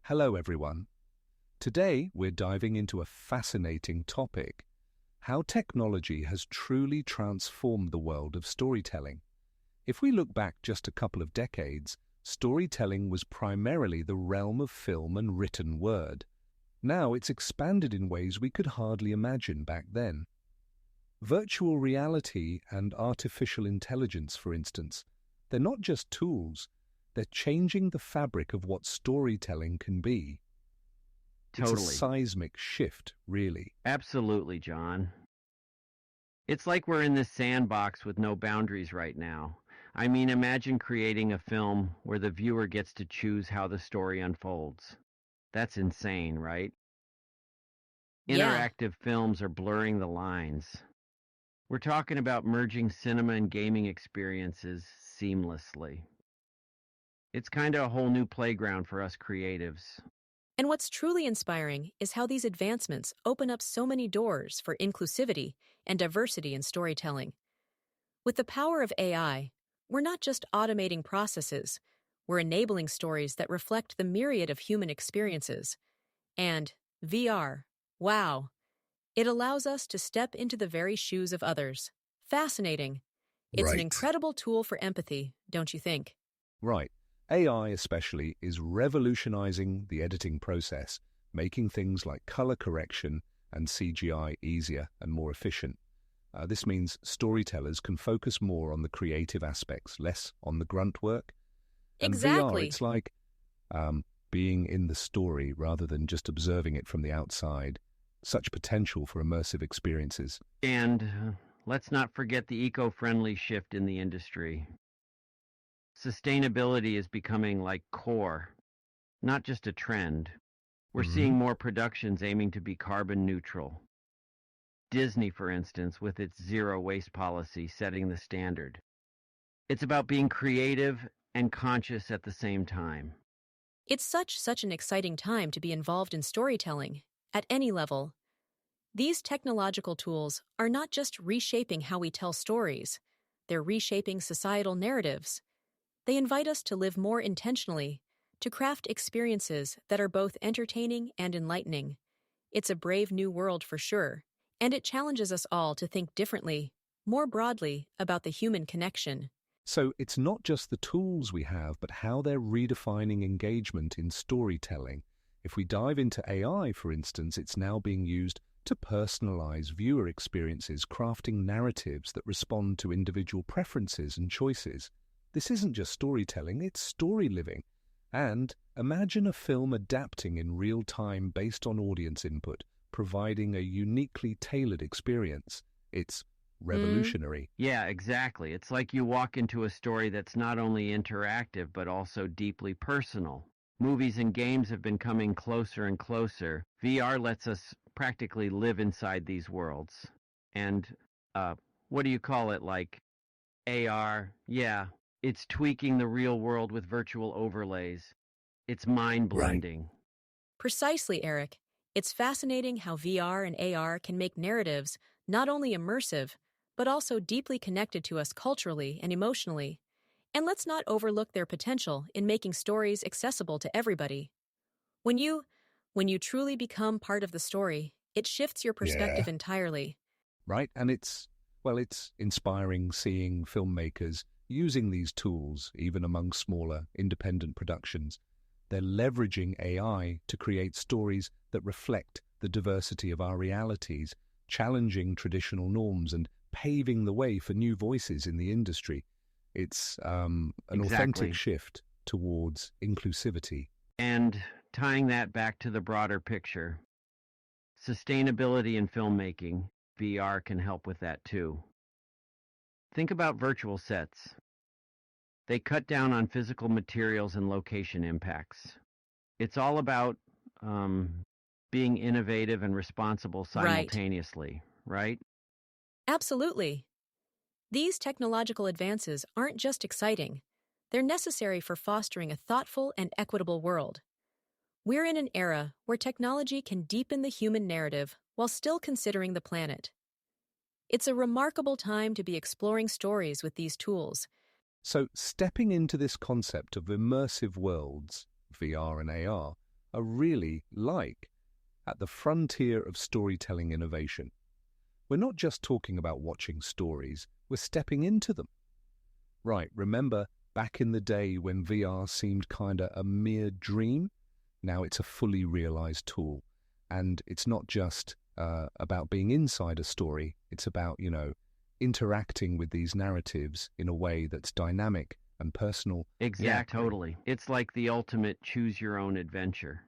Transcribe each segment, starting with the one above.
Hello, everyone. Today, we're diving into a fascinating topic: how technology has truly transformed the world of storytelling. If we look back just a couple of decades, storytelling was primarily the realm of film and written word. Now it's expanded in ways we could hardly imagine back then. Virtual reality and artificial intelligence, for instance, they're not just tools, they're changing the fabric of what storytelling can be. It's a Totally. seismic shift, really. Absolutely, John. It's like we're in this sandbox with no boundaries right now. I mean, imagine creating a film where the viewer gets to choose how the story unfolds. That's insane, right? Yeah, Interactive films are blurring the lines. We're talking about merging cinema and gaming experiences seamlessly. It's kind of a whole new playground for us creatives. and what's truly inspiring is how these advancements open up so many doors for inclusivity and diversity in storytelling. With the power of AI, we're not just automating processes, we're enabling stories that reflect the myriad of human experiences. And VR, wow, it allows us to step into the very shoes of others. Fascinating. It's an Right. incredible tool for empathy, don't you think? Right. AI especially is revolutionizing the editing process, making things like color correction and CGI easier and more efficient. This means storytellers can focus more on the creative aspects, less on the grunt work. And VR, Exactly. it's like being in the story rather than just observing it from the outside. Such potential for immersive experiences. And let's not forget the eco-friendly shift in the industry. Sustainability is becoming like core, not just a trend. We're seeing more productions aiming to be carbon neutral. Disney, for instance, with its zero waste policy setting the standard. It's about being creative and conscious at the same time. It's such an exciting time to be involved in storytelling, at any level. These technological tools are not just reshaping how we tell stories, they're reshaping societal narratives. They invite us to live more intentionally, to craft experiences that are both entertaining and enlightening. It's a brave new world for sure, and it challenges us all to think differently, more broadly, about the human connection. So it's not just the tools we have, but how they're redefining engagement in storytelling. If we dive into AI, for instance, it's now being used to personalize viewer experiences, crafting narratives that respond to individual preferences and choices. This isn't just storytelling, it's story living. And imagine a film adapting in real time based on audience input, providing a uniquely tailored experience. It's revolutionary. Yeah, exactly. It's like you walk into a story that's not only interactive, but also deeply personal. Movies and games have been coming closer and closer. VR lets us practically live inside these worlds. And, what do you call it, like AR? Yeah, it's tweaking the real world with virtual overlays. It's mind-blending. Precisely, Eric. It's fascinating how VR and AR can make narratives not only immersive, but also deeply connected to us culturally and emotionally. And let's not overlook their potential in making stories accessible to everybody. When you when you truly become part of the story, it shifts your perspective entirely. Right? And it's inspiring seeing filmmakers using these tools, even among smaller, independent productions. They're leveraging AI to create stories that reflect the diversity of our realities, challenging traditional norms and paving the way for new voices in the industry. It's an Exactly. authentic shift towards inclusivity. And tying that back to the broader picture, sustainability in filmmaking, VR can help with that too. Think about virtual sets. They cut down on physical materials and location impacts. It's all about being innovative and responsible Right. simultaneously, right? Absolutely. These technological advances aren't just exciting, they're necessary for fostering a thoughtful and equitable world. We're in an era where technology can deepen the human narrative while still considering the planet. It's a remarkable time to be exploring stories with these tools. So, stepping into this concept of immersive worlds, VR and AR, are really like at the frontier of storytelling innovation. We're not just talking about watching stories, we're stepping into them. Right, remember back in the day when VR seemed kinda a mere dream? Now it's a fully realized tool. And it's not just about being inside a story, it's about, interacting with these narratives in a way that's dynamic and personal. Exactly. Totally. It's like the ultimate choose your own adventure.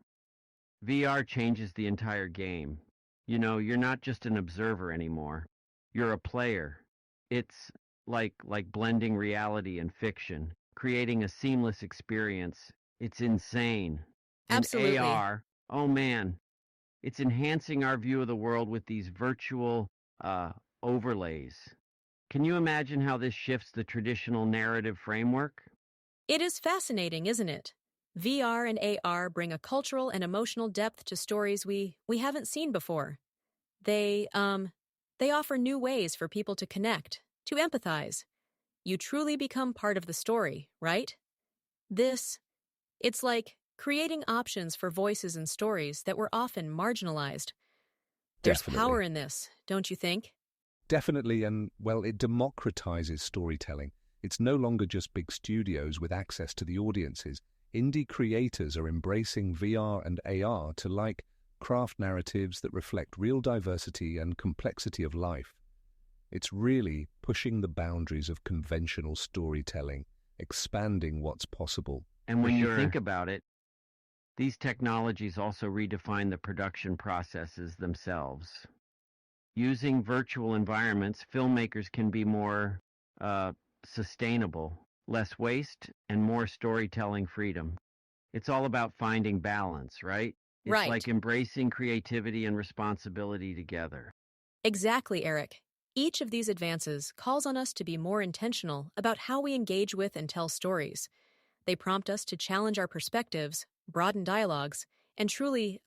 VR changes the entire game. You're not just an observer anymore. You're a player. It's like blending reality and fiction, creating a seamless experience. It's insane. And Absolutely. AR, oh man, it's enhancing our view of the world with these virtual overlays. Can you imagine how this shifts the traditional narrative framework? It is fascinating, isn't it? VR and AR bring a cultural and emotional depth to stories we haven't seen before. They offer new ways for people to connect, to empathize. You truly become part of the story, right? It's like creating options for voices and stories that were often marginalized. There's power in this, don't you think? Definitely, and well, it democratizes storytelling. It's no longer just big studios with access to the audiences. Indie creators are embracing VR and AR to craft narratives that reflect real diversity and complexity of life. It's really pushing the boundaries of conventional storytelling, expanding what's possible. And when you think about it, these technologies also redefine the production processes themselves. Using virtual environments, filmmakers can be more sustainable, less waste, and more storytelling freedom. It's all about finding balance, right? It's Right. like embracing creativity and responsibility together. Exactly, Eric. Each of these advances calls on us to be more intentional about how we engage with and tell stories. They prompt us to challenge our perspectives, broaden dialogues, and truly,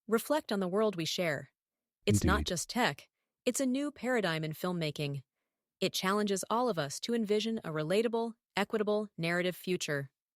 reflect on the world we share. It's not Indeed. just tech, it's a new paradigm in filmmaking. It challenges all of us to envision a relatable, equitable narrative future.